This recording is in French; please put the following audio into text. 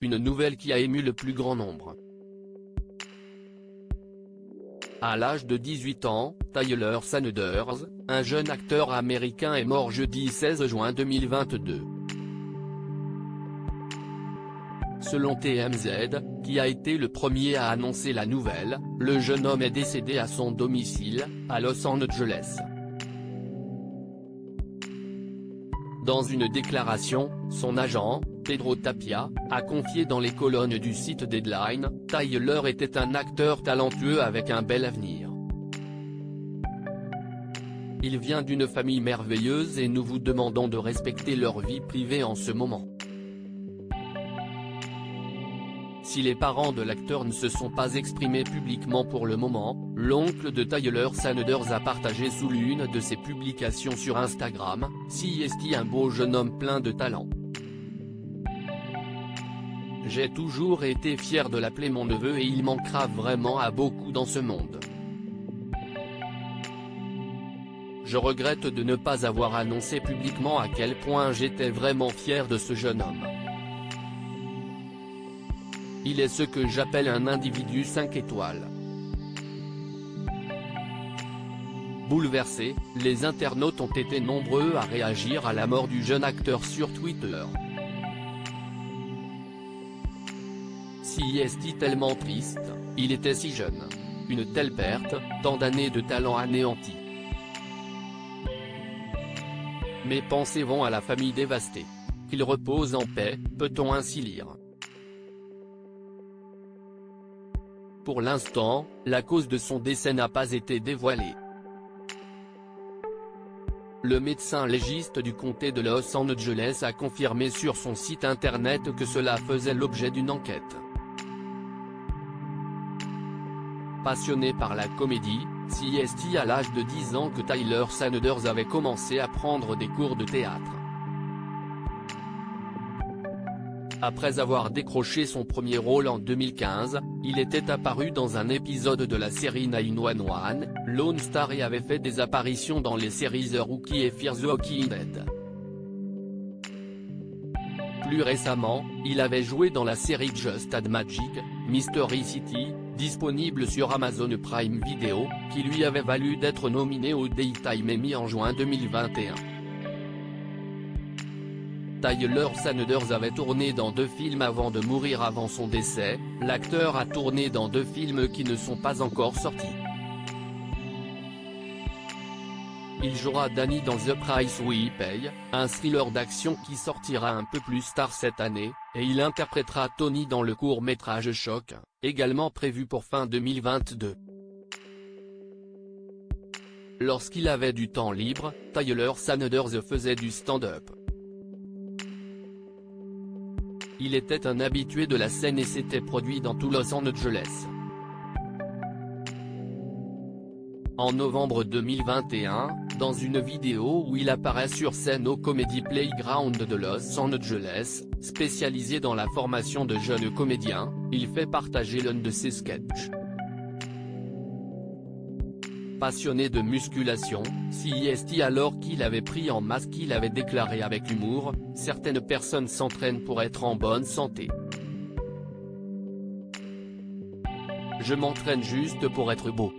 une nouvelle qui a ému le plus grand nombre. À l'âge de 18 ans, Tyler Sanders, un jeune acteur américain est mort jeudi 16 juin 2022. Selon TMZ, qui a été le premier à annoncer la nouvelle, le jeune homme est décédé à son domicile, à Los Angeles. Dans une déclaration, son agent, Pedro Tapia, a confié dans les colonnes du site Deadline, Tyler était un acteur talentueux avec un bel avenir. Il vient d'une famille merveilleuse et nous vous demandons de respecter leur vie privée en ce moment. Si les parents de l'acteur ne se sont pas exprimés publiquement pour le moment, l'oncle de Tyler Sanders a partagé sous l'une de ses publications sur Instagram, « CST, un beau jeune homme plein de talent. J'ai toujours été fier de l'appeler mon neveu et il manquera vraiment à beaucoup dans ce monde. Je regrette de ne pas avoir annoncé publiquement à quel point j'étais vraiment fier de ce jeune homme. Il est ce que j'appelle un individu 5 étoiles. » Bouleversés, les internautes ont été nombreux à réagir à la mort du jeune acteur sur Twitter. CST tellement triste, il était si jeune. Une telle perte, tant d'années de talent anéantis. Mes pensées vont à la famille dévastée. Qu'il repose en paix, peut-on ainsi lire. Pour l'instant, la cause de son décès n'a pas été dévoilée. Le médecin légiste du comté de Los Angeles a confirmé sur son site internet que cela faisait l'objet d'une enquête. Passionné par la comédie, CST à l'âge de 10 ans que Tyler Sanders avait commencé à prendre des cours de théâtre. Après avoir décroché son premier rôle en 2015, il était apparu dans un épisode de la série 911, Lone Star et avait fait des apparitions dans les séries The Rookie et Fear the Walking Dead. Plus récemment, il avait joué dans la série Just Add Magic, Mystery City, disponible sur Amazon Prime Video, qui lui avait valu d'être nominé au Daytime Emmy en juin 2021. Tyler Sanders avait tourné dans 2 films avant de mourir. Avant son décès, l'acteur a tourné dans 2 films qui ne sont pas encore sortis. Il jouera Danny dans The Price We Pay, un thriller d'action qui sortira un peu plus tard cette année, et il interprétera Tony dans le court-métrage Choc, également prévu pour fin 2022. Lorsqu'il avait du temps libre, Tyler Sanders faisait du stand-up. Il était un habitué de la scène et s'était produit dans tout Los Angeles. En novembre 2021, dans une vidéo où il apparaît sur scène au Comedy Playground de Los Angeles, spécialisé dans la formation de jeunes comédiens, il fait partager l'un de ses sketchs. Passionné de musculation, CST alors qu'il avait pris en masse qu'il avait déclaré avec humour, certaines personnes s'entraînent pour être en bonne santé. Je m'entraîne juste pour être beau.